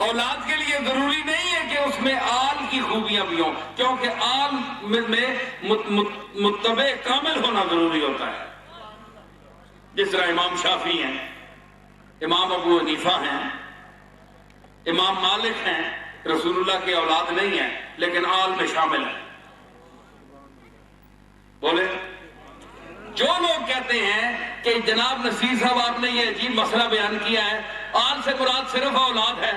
اولاد کے لیے ضروری نہیں ہے کہ اس میں آل کی خوبیاں بھی ہوں، کیونکہ آل میں متبع کامل ہونا ضروری ہوتا ہے. جس طرح امام شافعی ہیں، امام ابو حنیفہ ہیں، امام مالک ہیں، رسول اللہ کے اولاد نہیں ہیں لیکن آل میں شامل ہیں. بولے جو لوگ کہتے ہیں کہ جناب نصیر صاحب آپ نے یہ عجیب مسئلہ بیان کیا ہے، آل سے مراد صرف اولاد ہے،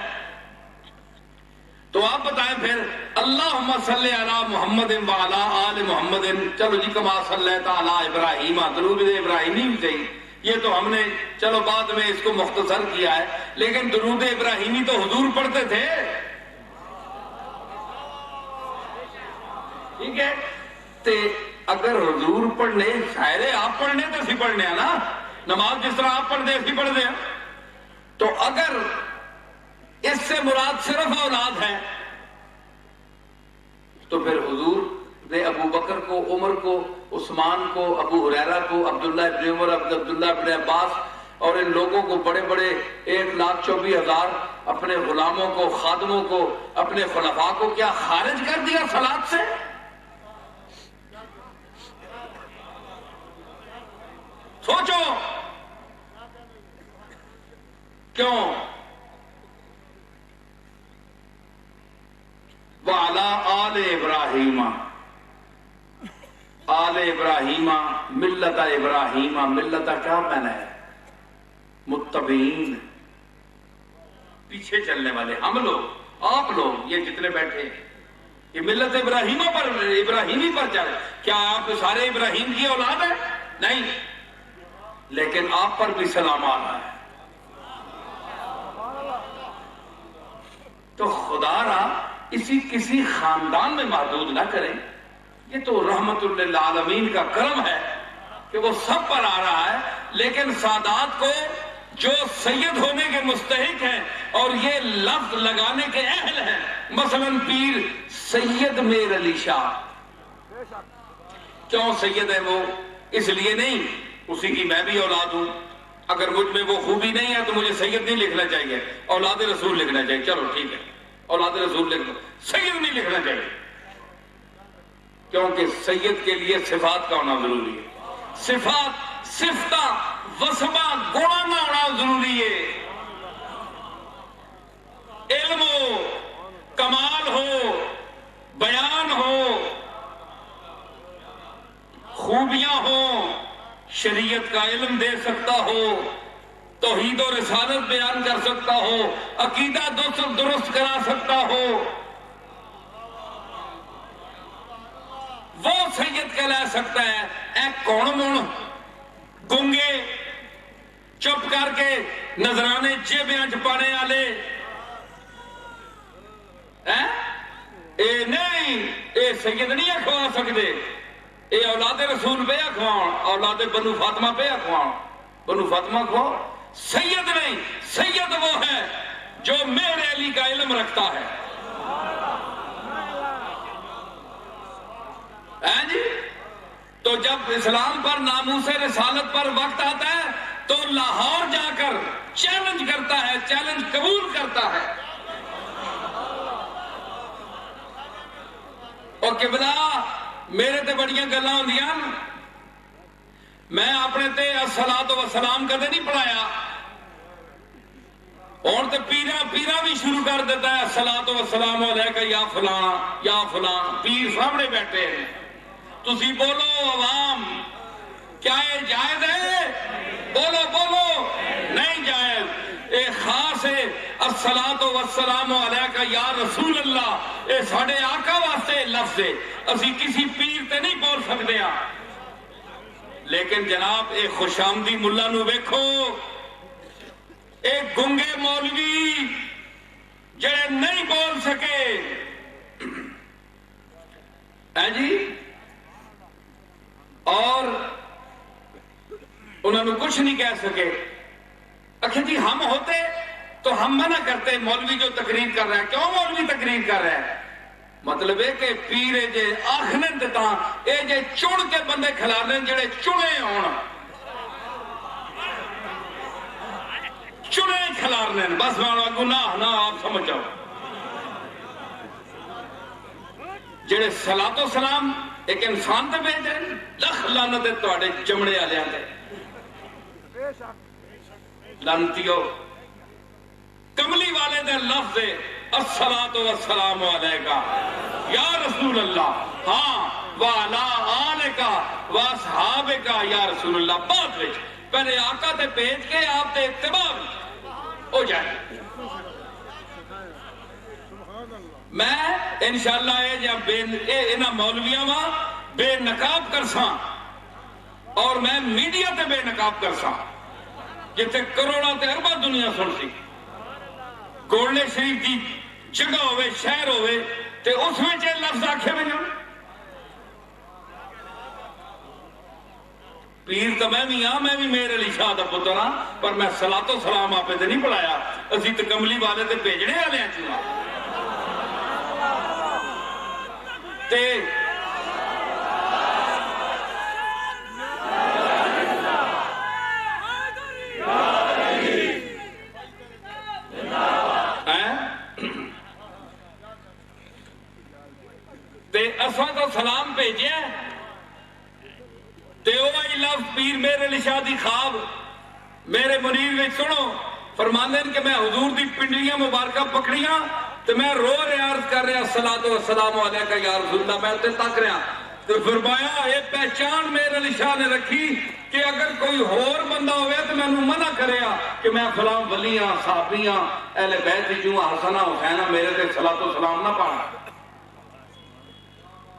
تو آپ بتائیں پھر اللہم صلی علی محمد وعلی آل محمد. چلو جی کما صلی تعالی ابراہیم، درود ابراہیمی بھی صحیح، یہ تو ہم نے چلو بعد میں اس کو مختصر کیا ہے، لیکن درود ابراہیمی تو حضور پڑھتے تھے. ٹھیک ہے، تے اگر حضور پڑھنے شاعر آپ پڑھنے تو اسی پڑھنے ہیں نا، نماز جس طرح آپ پڑھتے اسی پڑھتے ہیں، تو اگر اس سے مراد صرف اولاد ہے تو پھر حضور نے ابو بکر کو، عمر کو، عثمان کو، ابو ہریرہ کو، عبداللہ ابن عمر، عبداللہ ابن عباس اور ان لوگوں کو، بڑے بڑے 1,24,000 اپنے غلاموں کو، خادموں کو، اپنے خلفاء کو کیا خارج کر دیا صلاۃ سے؟ سوچو کیوں؟ وَعَلَىٰ آلِ ابراہیم، آل ابراہیم، ملت ابراہیم. ملت کیا معنی ہے؟ متبعین، پیچھے چلنے والے. ہم لوگ، آپ لوگ، یہ جتنے بیٹھے ہیں، یہ ملت ابراہیمہ پر، ابراہیمی پر چل. کیا آپ سارے ابراہیم کی اولاد ہیں؟ نہیں، لیکن آپ پر بھی سلام آ رہا ہے. تو خدا را اسی کسی خاندان میں محدود نہ کریں. یہ تو رحمت للعالمین کا کرم ہے کہ وہ سب پر آ رہا ہے، لیکن سادات کو جو سید ہونے کے مستحق ہیں اور یہ لفظ لگانے کے اہل ہیں، مثلا پیر سید میر علی شاہ. کیوں سید ہے وہ؟ اس لیے نہیں، اسی کی میں بھی اولاد ہوں. اگر مجھ میں وہ خوبی نہیں ہے تو مجھے سید نہیں لکھنا چاہیے، اولاد رسول لکھنا چاہیے. چلو ٹھیک ہے، اولاد رسول لکھ دو، سید نہیں لکھنا چاہیے، کیونکہ سید کے لیے صفات کا ہونا ضروری ہے. صفات، صفتہ، وصفہ، گوڑا نہ ہونا ضروری ہے. علم ہو، کمال ہو، بیان ہو، خوبیاں ہوں، شریعت کا علم دے سکتا ہو، توحید و رسالت بیان کر سکتا ہو، عقیدہ درست کرا سکتا ہو، وہ سید کہلا سکتا ہے. اے کون من گنگے چپ کر کے نظرانے جیبیاں چپانے والے، اے نہیں، اے سید نہیں اکھوا سکتے. اے اولاد رسول پہ اکھوان، اولاد بنو فاطمہ پہ اکھوان، بنو فاطمہ کھواؤ. سید نہیں، سید وہ ہے جو مہر علی کا علم رکھتا ہے. جی تو جب اسلام پر، ناموس رسالت پر وقت آتا ہے تو لاہور جا کر چیلنج کرتا ہے، چیلنج قبول کرتا ہے. اور قبلہ میرے تے بڑیاں گلاں ہوندیاں، میں اپنے تے الصلاۃ والسلام کدے نہیں پڑھایا. اور تے پیرا بھی شروع کر دیتا ہے الصلاۃ والسلام علیکہ یا فلاں یا فلاں. پیر سامنے بیٹھے ہیں، تسی بولو عوام، کیا یہ جائز ہے؟ بولو بولو، نہیں جائز. اے خاص ہے الصلاۃ والسلام علیکہ یا رسول اللہ، اے ساڑھے آقا واسطے لفظ ہے، اسی کسی پیر تے نہیں بول سکتے ہیں. لیکن جناب اے خوش آمدی ملا نو ویکھو، ایک گنگے مولوی جڑے نہیں بول سکے، جی، اور انہوں نے کچھ نہیں کہہ سکے. اکھے جی ہم ہوتے تو ہم منع کرتے مولوی جو تقریر کر رہا ہے. کیوں مولوی تقریر کر رہا ہے؟ مطلب ہے کہ پیر جے آخنے دیتا اے جے چڑ کے بندے کھلانے جڑے چڑے ہون، چنے کھلارنے بس مانا گناہ نہ آپ سمجھ جاؤ جڑے صلاۃ و سلام ایک انسان تے بھیج رہے لکھ لعنت تواڈے چمڑے والےاں تے لعنتیو کملی والے دے لفظ الصلاۃ والسلام علیکا یا رسول اللہ ہاں وعلا آلکا واصحابکا یا رسول اللہ بعد وچ پہلے آقا تے بھیج کے آپ تے اتباع ہو جائے میں انشاءاللہ انہاں مولویاں ماں بے نقاب کرساں اور میں میڈیا تے بے نقاب کرساں جتے کروڑا تے اربا دنیا سن سی گولڈے شریف کی جگہ ہوئے شہر ہوئے تے اس میں چے لفظ آکھے میں جاؤں پیر تو میں بھی ہاں میں بھی میرے علی شاہ دا پتر ہاں پر میں صلاۃ و سلام آپ تے نہیں پڑھایا اسی تے کملی والے تے بھیجنے والے ہیں چاہاں تے اساں تو سلام بھیجے تے اوہی لفظ پیر میرے علی شاہ دی خواب میرے منیر میں سنو فرماندے کہ میں حضور دی پنڈلیاں مبارکہ پکڑیاں تو میں رو رہے عرض کر رہا الصلاۃ والسلام علیکہ یا رسول اللہ میں تے تک رہا تو فرمایا یہ پہچان میرے علی شاہ نے رکھی کہ اگر کوئی اور بندہ ہوئے تو میں منع کرے کہ میں فلاں ولیاں صحابیاں اہل بیت جو حسنہ حسینہ میرے تے صلاۃ والسلام نہ پڑھا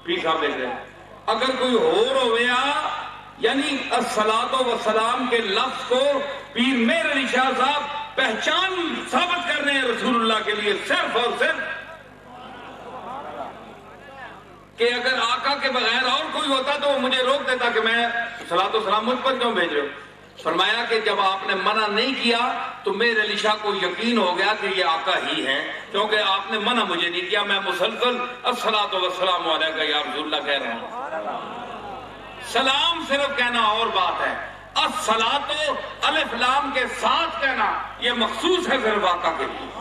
پیر صاحب دیکھ رہے ہیں اگر کوئی اور ہوئے یعنی الصلاۃ والسلام کے لفظ کو پیر میرے علی شاہ صاحب پہچان ثابت کرنے ہیں رسول اللہ کے لیے صرف اور صرف کہ اگر آقا کے بغیر اور کوئی ہوتا تو وہ مجھے روک دیتا کہ میں صلاۃ والسلام مجھ پر کیوں بھیج رہے ہو فرمایا کہ جب آپ نے منع نہیں کیا تو میرے علی شاہ کو یقین ہو گیا کہ یہ آقا ہی ہے کیونکہ آپ نے منع مجھے نہیں کیا میں مسلسل الصلاۃ والسلام علیکہ یا رسول اللہ کہہ رہا ہوں سلام صرف کہنا اور بات ہے الصلاۃ الف لام کے ساتھ کہنا یہ مخصوص ہے صرف آقا کے لیے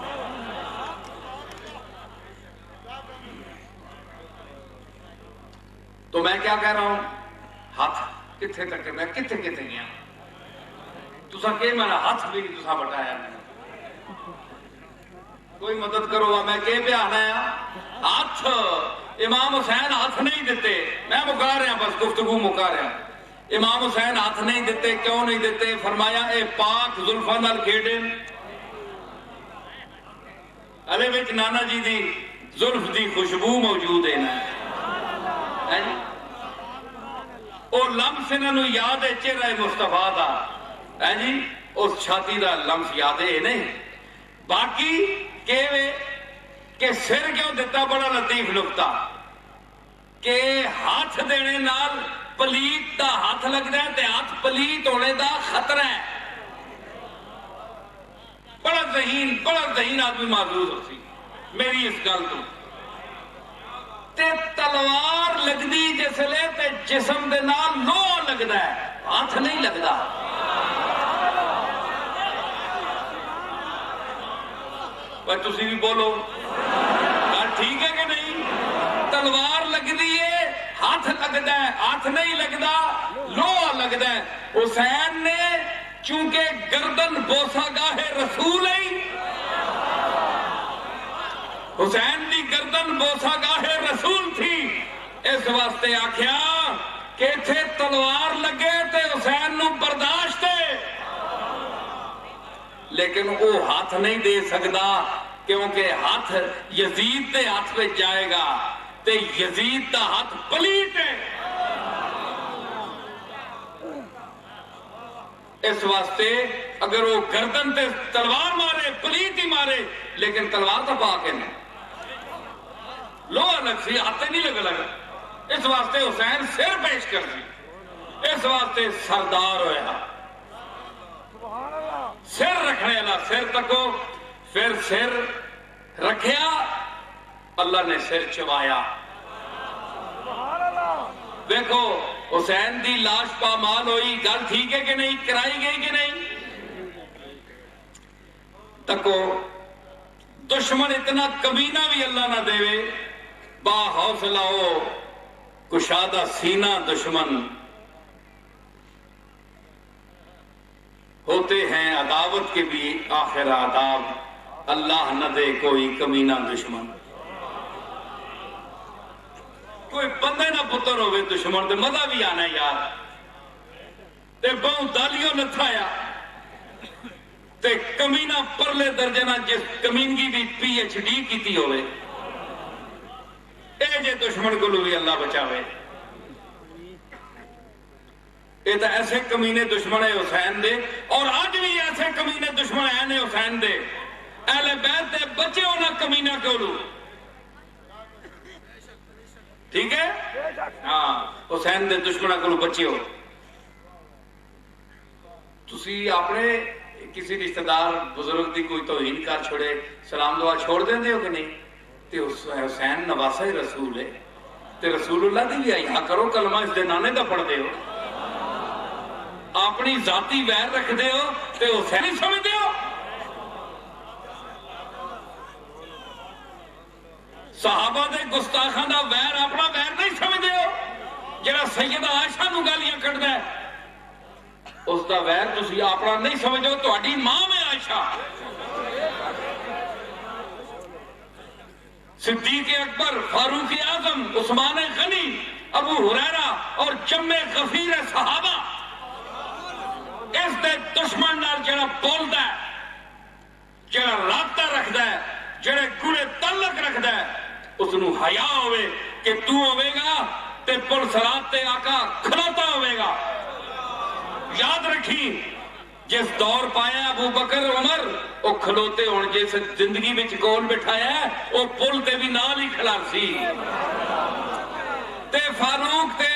تو میں کیا کہہ رہا ہوں ہاتھ کتھے تک میں کتھے گیا تسا کہ میں ہاتھ بھی نہیں تسا بٹایا کوئی مدد کرو میں کہ پہ آنا ہے ہاتھ امام حسین ہاتھ نہیں دیتے میں مکا رہا بس گفتگو مکا رہا امام حسین ہاتھ نہیں دیتے کیوں نہیں دیتے فرمایا اے پاک زلفاں نال کھیڈے علی وچ نانا جی دی زلف دی خوشبو موجود ہے اور لمس انہوں یاد ہے چہرہ مصطفیٰ دا ہے جی اس چھاتی دا لمس یاد ہے نہیں باقی کہ سر کیوں دیتا بڑا لطیف نکتا کہ ہاتھ دینے نال پلیت دا ہاتھ لگتا ہے تے ہاتھ پلیت ہونے دا خطرہ ہے بڑا ذہین آدمی محظوظ ہوتی میری اس گل تو تے تلوار لگ دی جس لے تے جسم دے نال لوہ لگدا ہے ہاتھ نہیں لگدا بھائی تسی بھی بولو ٹھیک ہے کہ نہیں تلوار لگ دی ہے ہاتھ لگدا ہے ہاتھ نہیں لگدا لوہ لگدا ہے حسین نے چونکہ گردن بوسا گاہ رسول ہے حسین دی گردن بوسا گاہ رسول تھی اس واسطے آکھیا کہ تھے تلوار لگے تے حسین نو برداشت ہے لیکن وہ ہاتھ نہیں دے سکتا کیونکہ ہاتھ یزید دے ہاتھ پہ جائے گا تے یزید دا ہاتھ پلیت ہے اس واسطے اگر وہ گردن تے تلوار مارے پلیت ہی مارے لیکن تلوار تو پاک ہے نہیں لو الگ سی ہاتھ نہیں لگا اس واسطے حسین سر پیش کر دی اس واسطے سردار ہویا سر رکھنے والا سر تکو پھر سر رکھیا اللہ نے سر چوایا دیکھو حسین دی لاش پامال ہوئی گل ٹھیک ہے کہ نہیں کرائی گئی کہ نہیں تکو دشمن اتنا کمینہ بھی اللہ نہ دے، با حوصلہ ہو کشادہ سینہ دشمن، ہوتے ہیں عداوت کے بھی آخر آداب، اللہ نہ دے کوئی کمینہ دشمن۔ کوئی بندے نہ پتر ہوئے دشمن تے مزہ بھی آنا یار، تے بہوں دالیوں نہ تھایا تے کمینہ پرلے درجے نہ جس کمینگی بھی پی ایچ ڈی کیتی ہوئے، اے جے دشمن کو بھی اللہ بچاوے۔ یہ تو ایسے کمینے دشمن ہے حسین دے، اور آج بھی ایسے کمینے دشمن ہیں حسین دے۔ اہل بیت دے بچے ہونا کمینہ کیوں لوں، ٹھیک ہے؟ ہاں حسین دے دشمنہ کو بچے ہو۔ تسی اپنے کسی رشتہ دار بزرگ دی کوئی توہین کر چھوڑے سلام دعا چھوڑ دیں دے ہو کہ نہیں؟ تے حسین نواسہ رسول ہے، تے رسول اللہ دی بھی آئی کرو کلمہ اس دنانے دا پڑھ دے ہو، اپنی ذاتی ویر رکھ دے ہو تے حسین ہی سمجھ دے ہو۔ صحابہ دے گستاخاں دا ویر اپنا ویر نہیں سمجھ دے ہو، جڑا سیدہ عائشہ نو گالیاں کٹ دے اس دا ویر تسی اپنا نہیں سمجھو، تہاڈی ماں میں عائشہ۔ صدیق اکبر، فاروق اعظم، عثمان غنی، ابو ہریرہ اور جمع غفیر صحابہ، اس دے دشمن نال جڑا بولدا ہے، جڑا رابطہ رکھدا ہے، جڑے گڑے تعلق رکھدا ہے، اس نو حیا ہوئے کہ تو ہوئے گا تے پل صراط تے آقا کھلوتا ہوئے گا۔ یاد رکھی جس دور پایا ابو بکر عمر وہ کھلوتے ہون، جس زندگی وچ کول بٹھایا ہے وہ پل تے بھی نال ہی کھلار سی، تے فاروق تے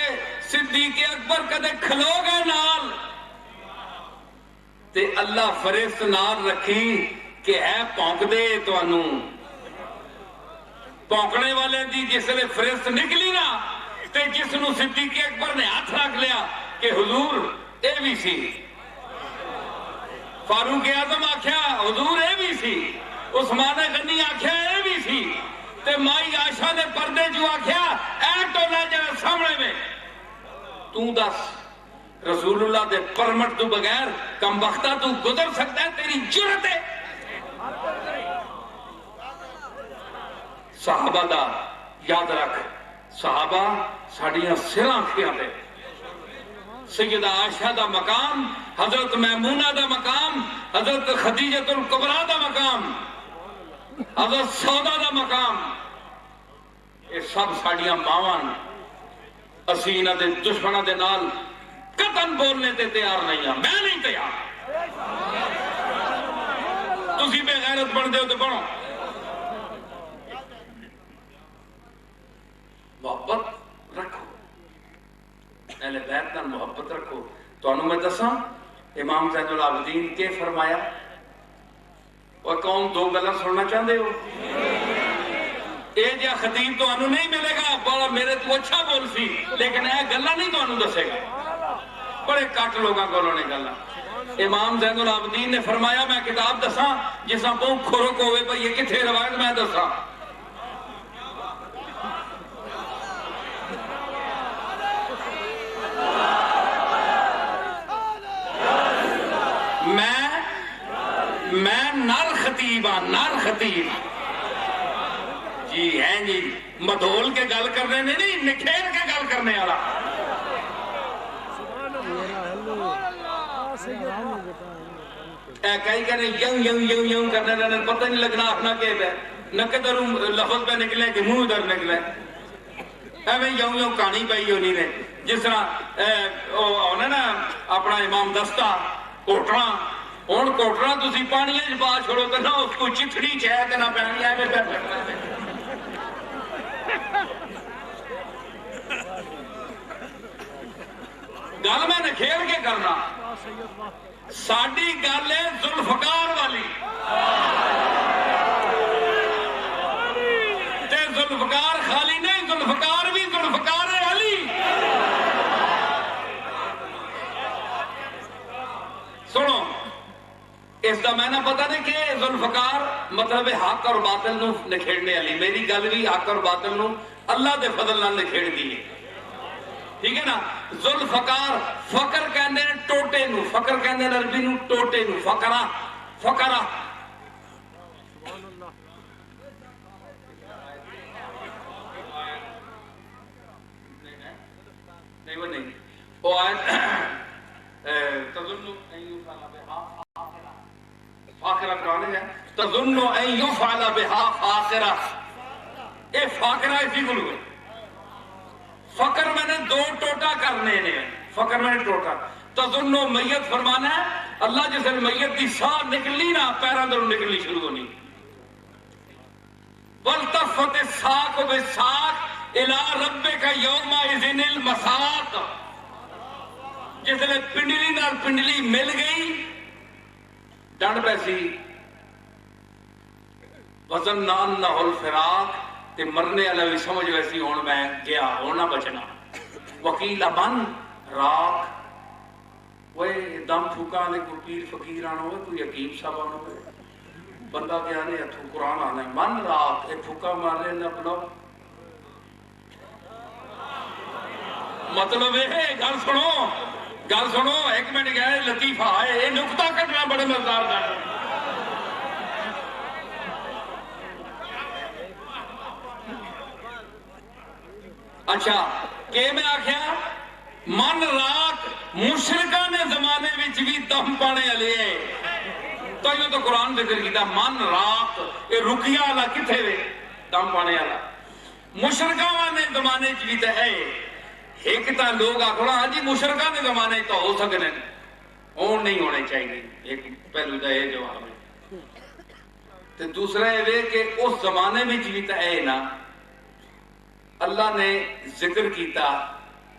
صدیق اکبر کدے کھلو گئے نال تے اللہ فرشت نال رکھی کہ اے پونک دے تو انو پونکنے والے دی جس لئے فرشت نکلی نا تے جس نو صدیق اکبر نے ہاتھ رکھ لیا کہ حضور اے بھی سی، فاروق اعظم آکھیا حضور اے بھی سی، عثمان غنی آکھیا اے بھی سی، تے مائی عائشہ نے پردے جو آکھیا اے ٹولا جڑا سامنے میں تو دس رسول اللہ دے پرمٹ تو بغیر کم وقتہ تو گزر سکتا ہے، تیری جرت ہے۔ صحابہ دا یاد رکھ، صحابہ ساڑیاں سراں کھیاں دے، سیدہ عائشہ دا مقام، حضرت میمونہ دا مقام، حضرت خدیجہ الکبریٰ دا مقام، حضرت سودا دا مقام، یہ سب ساڑیاں ماوان، اسی انہاں دے دشمنہ دے نال قطن بولنے تے تیار نہیں ہیں، میں نہیں تیار۔ تسی بے غیرت بن دے ہو تو بنو، محبت رکھو، اہل بیت نال محبت رکھو۔ تو انہوں میں دساں امام زین العابدین کے فرمایا، اور قوم دو گلہ سننا چاہتے ہو؟ اے جا خطیب تو انہوں نہیں ملے گا، بڑا میرے تو اچھا بول سی، لیکن اے گلہ نہیں تو انہوں دسے گا، بڑے کٹ لوگاں کو انہوں نے گلہ۔ امام زین العابدین نے فرمایا میں کتاب دساں جساں بہت کھرک ہوئے بھئی یہ کتھے روایت میں دساں، میں نر خطیب ہاں، نر خطیب جی ہیں جی، مدھول کے گل کرنے میں نہیں، نکھیر کے گل کرنے والا۔ کئی کہنے یوں یوں یوں یوں کرنے لگنے پتہ نہیں لگنا اپنا کے ہے، نہ کدھر لفظ پہ نکلے کہ منہ ادھر نکلے، ایویں یوں یوں کہانی پئی ہونی نے، جس طرح ہونا نا اپنا امام دستہ کوٹنا، ہون کوٹنا تسی پانی ہے پا چھوڑو تو نہ اس کو چتھڑی چاہے کہ نہ پہنی آئے میں گل میں نے کھیل کے کرنا، ساڑی گل ہے ذوالفقار والی، تے ذوالفقار خالی نہیں، ذوالفقار بھی ذوالفقار علی۔ سنو اس دا میں نہ پتہ نہیں کہ ذوالفقار مطلب حق اور باطل نو نکھیڑنے والی. میری گل بھی حق اور باطل نو اللہ دے فضل نال نکھیڑ دی ہے. ٹھیک ہے نا. ذوالفقار فقر کہندے نے ٹوٹے نو, فقر کہندے نے عربی نو ٹوٹے نو, فقرہ فقرہ. نہیں وہ نہیں وہ آیت تظن ان یفعل بها فاقرہ قرآن ہے. تظن ان یفعل بها فاقرہ, اے فاقرہ اسی کو لگے. فقر میں نے دو ٹوٹا کرنے نے, فقر میں نے ٹوٹا. تظن میت فرمانا ہے اللہ جس نے میت کی ساہ نکلی نا پیروں دروں نکلنی شروع ہونی. والتفت الساق بالساق الى ربک یومئذ المساق. جس نے پنڈلی نال پنڈلی مل گئی ڈنڈ پیسی وزن نان نہ الفراق تے مرنے والا بھی سمجھ ویسی ہون میں گیا ہونا بچنا. وکیل من راک وہ دم پھوکا نے کوئی پیر فقیر آنا ہوئے کوئی حکیم صاحب آنا ہوئے بندہ کیا نہیں اتھو قرآن آنا ہے من راک ایک پھوکا مارے نہ بلاؤ. مطلب ہے گل سنو گل سنو ایک منٹ گیا لطیفہ ہے یہ نقطہ کرنا بڑے مزدار ہے. اچھا کہ میں آکھیا من رات مشرکہ نے زمانے وچ بھی دم پانے والے ہے تو یہ تو قرآن ذکر کیتا من رات یہ رکیا والا کتھے وے دم پانے والا مشرکہ نے زمانے وچ بھی تے ہے. ایک تا لوگ آکھو ہاں جی مشرکہ نے زمانے تو ہو سکنے اور نہیں ہونے چاہیے. ایک پہلو دا یہ جواب ہے. تے دوسرا یہ کہ اس زمانے وچ بھی تے ہے نا اللہ نے ذکر کیتا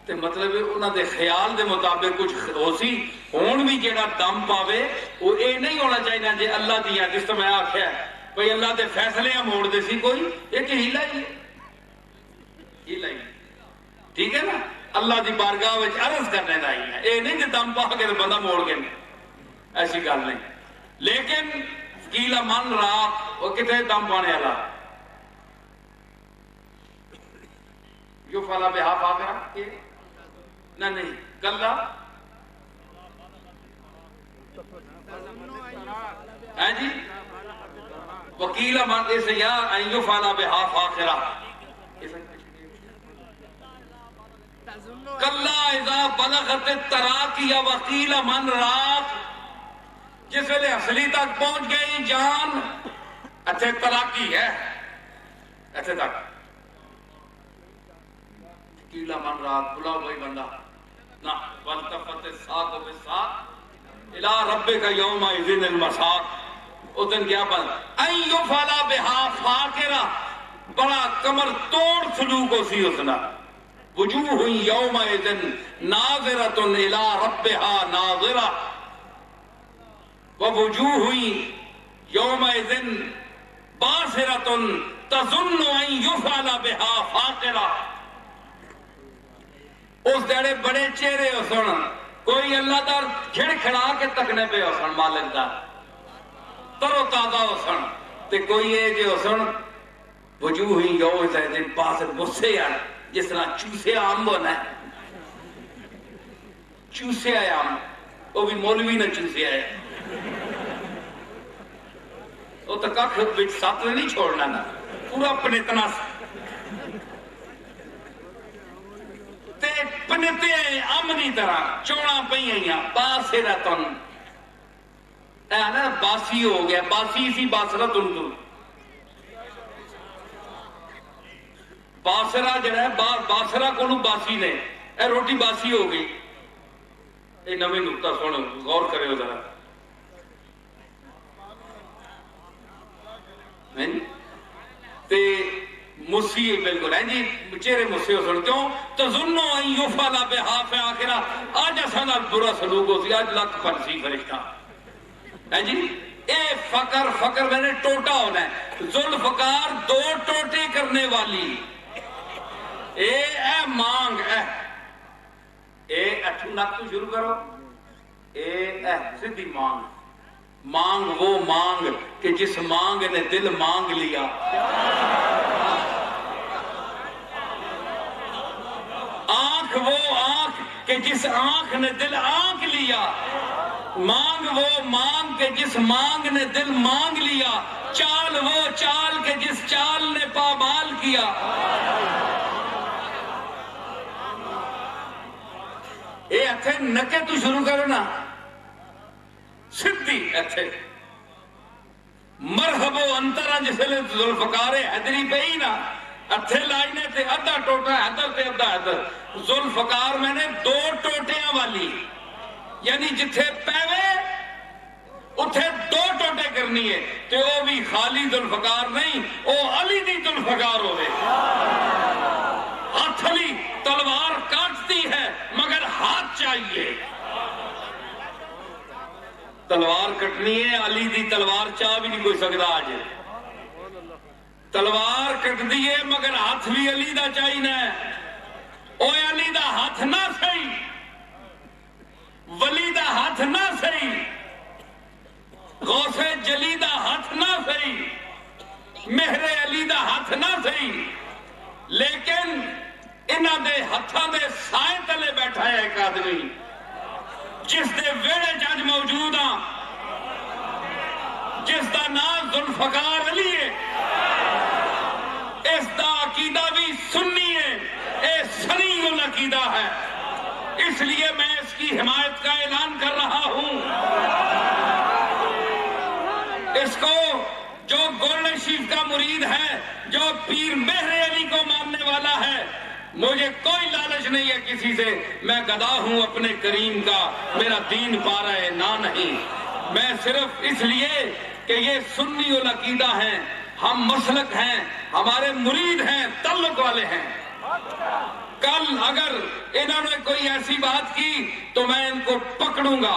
تے مطلب انہاں دے خیال دے مطابق کچھ ہو سی ہون بھی جیڑا دم پاوے وہ اے نہیں ہونا چاہیے جے اللہ دیا جس طرح میں آکھیا ہے بھئی اللہ دے فیصلے موڑ دے سی کوئی ایک ہیلا ہی ہے. ٹھیک ہے نا اللہ دی بارگاہ وچ عرض کرنے دا ہی ہے. اے نہیں کہ دم پا کے بندہ موڑ کے ایسی گل نہیں. لیکن کیلا من رات وہ کتنے دم پانے والا یو فالا بہا فاقرہ نہیں کلا ہے جی وکیل من سے یا ان یو فالا بہا فاقرہ کلا اذا بلغت التراقی وقیل من راق. جس ویلے اصلی تک پہنچ گئی جان اچھے تراقی ہے ایسے تک کیلا من رات بلاؤ بھائی بندہ نہ والتفت الساق بالساق الى ربک یومئذ المساق. اس دن کیا بند ان یفعل بہا فاقرہ بڑا کمر توڑ سلوک ہو سی اسنا. وجوہ یومئذ ناظرۃ الی ربہا ناظرہ ووجوہ یومئذ باسرۃ تظن ان یفعل بہا فاقرہ. اس دیڑے بڑے چہرے ہو سن کوئی اللہ دار کھڑ کھڑا کے تکنے پہ ہو سن مالک دا ترو تازہ ہو سن تے کوئی یہ جو ہو سن وجوہ یومئذ باسر غصے آن جس طرح چوسے آم ہونا ہے چوسے آئے آم وہ بھی مولوی نہ چوسے آئے وہ تو کھا خود بچ ساتھ میں نہیں چھوڑنا نا پورا پنتنا تے پنتے ہیں امنی طرح چوڑا پہی ہیں باسرتن اے نا باسی ہو گیا باسی سی باسرتن تو باسرہ جڑا ہے باسرہ کونو باسی نے اے روٹی باسی ہو گئی. اے نویں نکتہ سنو غور کرے ہو ذرا تے مسی بالکل ہے جی چہرے مسی ہو سن کیوں تظنو ان یفعل بہا فاقرہ. آج ایسا نہ برا سلوک ہو سی آج لکھ پنسی فرشتہ ہے جی. اے فقر میں نے ٹوٹا ہونا ہے. ذوالفقار دو ٹوٹے کرنے والی اے مانگ اے اٹھو نک تو شروع کرو اے سدھی مانگ مانگ وہ مانگ کہ جس مانگ نے دل مانگ لیا، آنکھ وہ آنکھ کہ جس آنکھ نے دل آنکھ لیا، مانگ وہ مانگ کہ جس مانگ نے دل مانگ لیا، چال وہ چال کہ جس چال نے پامال کیا۔ اے اتھے نکے تو شروع کرو نا، سدھی اتھے مرحبو انترا جسے لے ذوالفقار حیدری پہ ہی نا، اتھے لائنے تھے ادھا ٹوٹا حیدر تے ادھا حیدر، ذوالفقار میں نے 2 ٹوٹیاں والی، یعنی جتھے پیوے اتھے 2 ٹوٹے کرنی ہے، تے وہ بھی خالی ذوالفقار نہیں، وہ علی دی ذوالفقار ہوئے۔ ہاتھ علی تلوار کاٹتی ہے مگر ہاتھ چاہیے، تلوار کٹنی ہے، علی دی تلوار چاہ بھی نہیں کوئی سکتا آج، تلوار کٹ دیئے مگر ہاتھ بھی علی دا چاہیے، اوہ علی دا ہاتھ نہ سہی، ولی دا ہاتھ نہ سہی، غوث جلی دا ہاتھ نہ سہی، مہر علی دا ہاتھ نہ سہی، لیکن انہاں دے ہتھاں دے سائے تلے بیٹھا ہے ایک آدمی جس دے ویڑے جج موجود ہاں، جس دا نام ذوالفقار علی ہے، اس دا عقیدہ بھی سنی ہے، اے سنی العقیدہ ہے، اس لیے میں اس کی حمایت کا اعلان کر رہا ہوں۔ اس کو جو گولڈن شیف کا مرید ہے، جو پیر مہر علی کو ماننے والا ہے، مجھے کوئی لالچ نہیں ہے کسی سے، میں گدا ہوں اپنے کریم کا، میرا دین پا رہا ہے نہ نہیں، میں صرف اس لیے کہ یہ سنی العقیدہ ہیں، ہم مسلک ہیں، ہمارے مرید ہیں، تعلق والے ہیں۔ کل اگر انہوں نے کوئی ایسی بات کی تو میں ان کو پکڑوں گا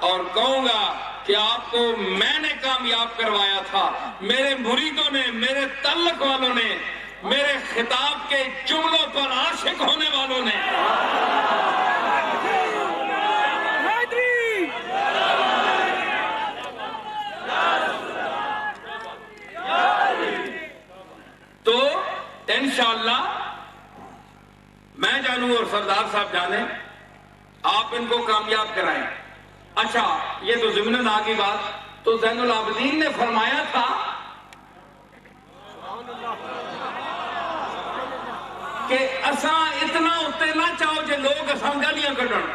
اور کہوں گا کہ آپ کو میں نے کامیاب کروایا تھا، میرے مریدوں نے، میرے تعلق والوں نے، میرے خطاب کے جملوں پر عاشق ہونے والوں نے۔ تو انشاءاللہ میں جانوں اور سردار صاحب جانیں، آپ ان کو کامیاب کرائیں۔ اچھا یہ تو ضمناً آگی بات، تو زین العابدین نے فرمایا تھا کہ اساں اتنا ہوتے نہ چاہو جے لوگ اساں گالیاں کٹن۔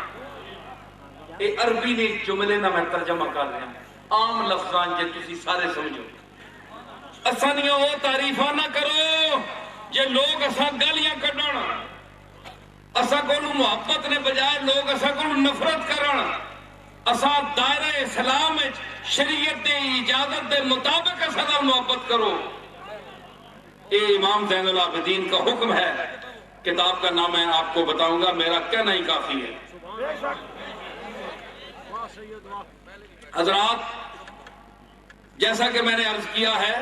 اے عربی نے جملے نہ میں ترجمہ کر رہا ہوں، عام لفظان جے تسی سارے سمجھو، اساں نہیں وہ تعریفہ نہ کرو جے لوگ اساں گالیاں کٹن، اساں کو محبت نے بجائے لوگ اساں کو نفرت کرن، اساں دائرہ اسلام شریعت دے اجازت دے مطابق اساں نال محبت کرو۔ یہ امام زین العابدین کا حکم ہے، کتاب کا نام میں آپ کو بتاؤں گا، میرا کہنا ہی کافی ہے۔ حضرات جیسا کہ میں نے عرض کیا ہے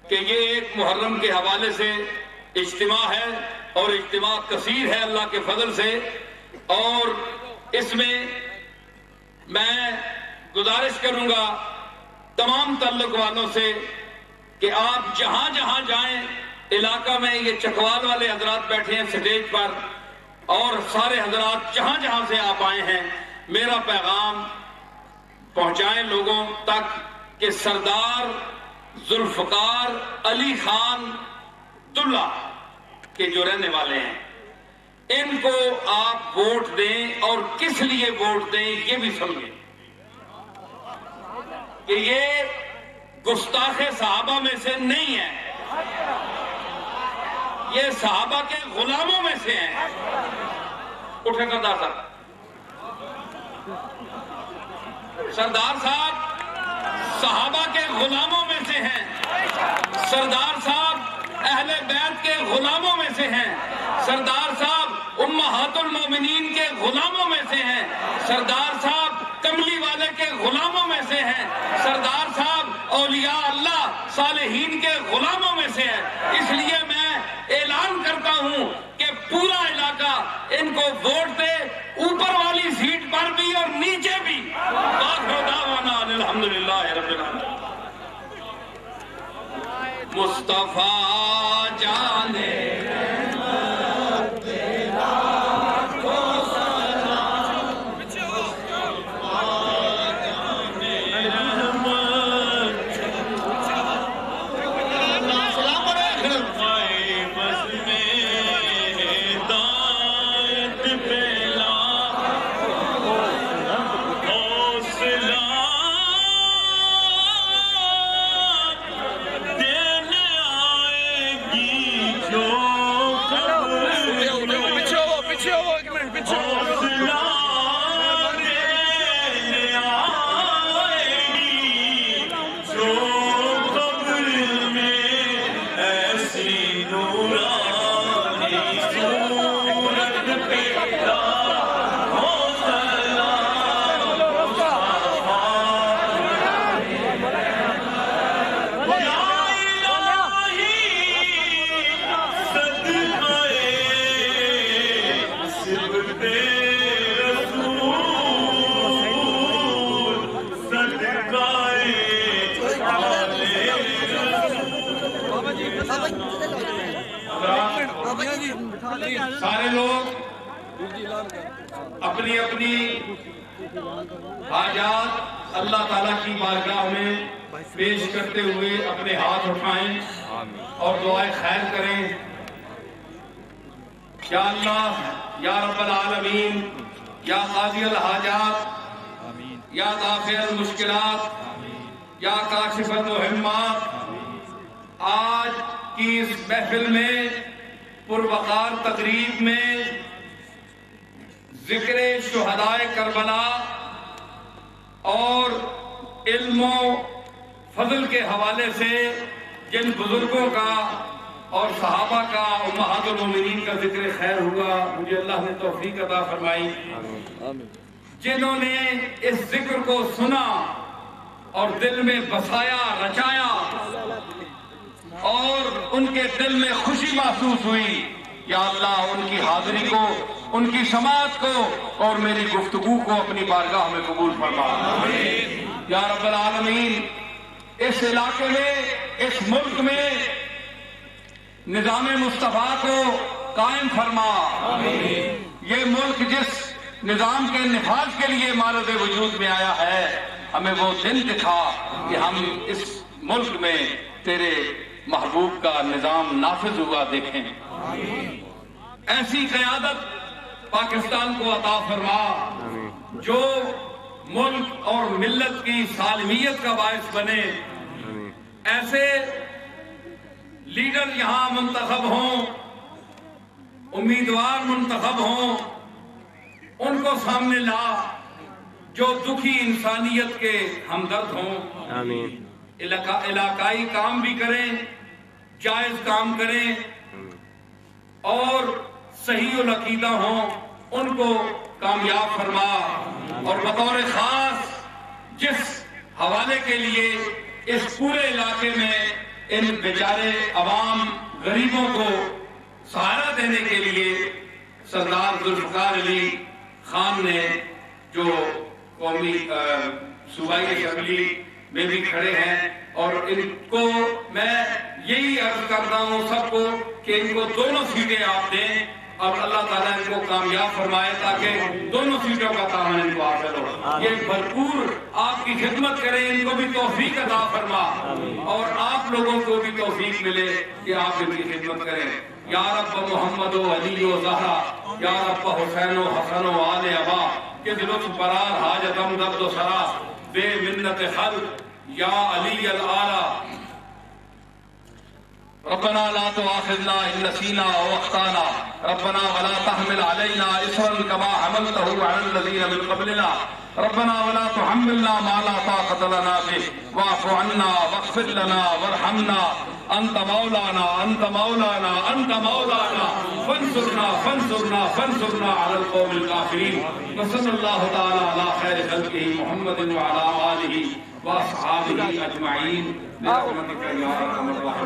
کہ یہ ایک محرم کے حوالے سے اجتماع ہے اور اجتماع کثیر ہے اللہ کے فضل سے، اور اس میں میں گزارش کروں گا تمام تعلق والوں سے کہ آپ جہاں جہاں جائیں علاقہ میں، یہ چکوال والے حضرات بیٹھے ہیں سٹیج پر اور سارے حضرات جہاں جہاں سے آپ آئے ہیں، میرا پیغام پہنچائیں لوگوں تک کہ سردار ذوالفقار علی خان دلہ کے جو رہنے والے ہیں، ان کو آپ ووٹ دیں، اور کس لیے ووٹ دیں یہ بھی سمجھیں کہ یہ گستاخ صحابہ میں سے نہیں ہے، یہ صحابہ کے غلاموں میں سے ہیں۔ اٹھے سردار صاحب، سردار صاحب صحابہ کے غلاموں میں سے ہیں، سردار صاحب اہل بیت کے غلاموں میں سے ہیں، سردار صاحب امہات المومنین کے غلاموں میں سے ہیں، سردار صاحب کملی والے کے غلاموں میں سے ہیں، سردار صاحب اولیاء اللہ صالحین کے غلاموں میں سے ہیں۔ اس لیے میں اعلان کرتا ہوں کہ پورا علاقہ ان کو ووٹ دے، اوپر والی سیٹ پر بھی اور نیچے بھی۔ آخر دعوانا الحمدللہ رب العالمین۔ مصطفیٰ جانے سارے لوگ اپنی اپنی حاجات اللہ تعالیٰ کی بارگاہ میں پیش کرتے ہوئے اپنے ہاتھ اٹھائیں اور دعائیں خیر کریں۔ یا اللہ، یا رب العالمین، یا قاضی الحاجات، یا دافع المشکلات، یا کاشف المہمات، آج کی اس محفل میں پروقار تقریب میں ذکر شہدائے کربلا اور علم و فضل کے حوالے سے جن بزرگوں کا اور صحابہ کا امہات المومنین کا ذکر خیر ہوا، مجھے اللہ نے توفیق عطا فرمائی، جنہوں نے اس ذکر کو سنا اور دل میں بسایا، رچایا اور ان کے دل میں خوشی محسوس ہوئی۔ یا اللہ ان کی حاضری کو، ان کی سماعت کو اور میری گفتگو کو اپنی بارگاہ میں قبول فرما۔ یا رب العالمین، اس علاقے میں، اس ملک میں نظام مصطفیٰ کو قائم فرما۔ یہ ملک جس نظام کے نفاذ کے لیے مارد وجود میں آیا ہے، ہمیں وہ دن دکھا کہ ہم اس ملک میں تیرے محبوب کا نظام نافذ ہوا دیکھیں۔ ایسی قیادت پاکستان کو عطا فرما جو ملک اور ملت کی سالمیت کا باعث بنے۔ ایسے لیڈر یہاں منتخب ہوں، امیدوار منتخب ہوں، ان کو سامنے لا جو دکھی انسانیت کے ہمدرد ہوں، علاقائی کام بھی کریں، جائز کام کریں اور صحیح العقیدہ ہوں، ان کو کامیاب فرما۔ اور بطور خاص جس حوالے کے لیے اس پورے علاقے میں ان بیچارے عوام غریبوں کو سہارا دینے کے لیے سردار ذوالفقار علی خان نے جو قومی صوبائی اسمبلی میں بھی کھڑے ہیں، اور ان کو میں یہی عرض کرتا ہوں سب کو کہ ان کو دونوں سیٹیں آپ دیں اور اللہ تعالیٰ ان کو کامیاب فرمائے تاکہ دونوں سیٹوں کا تعاون ان کو حاصل ہو۔ یہ بھرپور آپ کی خدمت کریں، ان کو بھی توفیق عطا فرما اور آپ لوگوں کو بھی توفیق ملے کہ آپ ان کی خدمت کریں۔ یا رب محمد و علی و زہرا، یا رب حسین و حسن و آل ابا، کہ لطف برار حاجتم درد و سرا، بے منت خلق یا علی العالی۔ ربنا لا تؤاخذنا إن نسينا أو أخطأنا ربنا ولا تحمل علينا إصرا كما حملته على الذين من قبلنا ربنا ولا تحملنا ما لا طاقة لنا به واعف عنا واغفر لنا وارحمنا أنت مولانا أنت مولانا أنت مولانا فانصرنا على القوم الكافرين وصلى الله تعالى على خير خلقه محمد وعلى آله وأصحابه أجمعين برحمتك يا أرحم الراحمين۔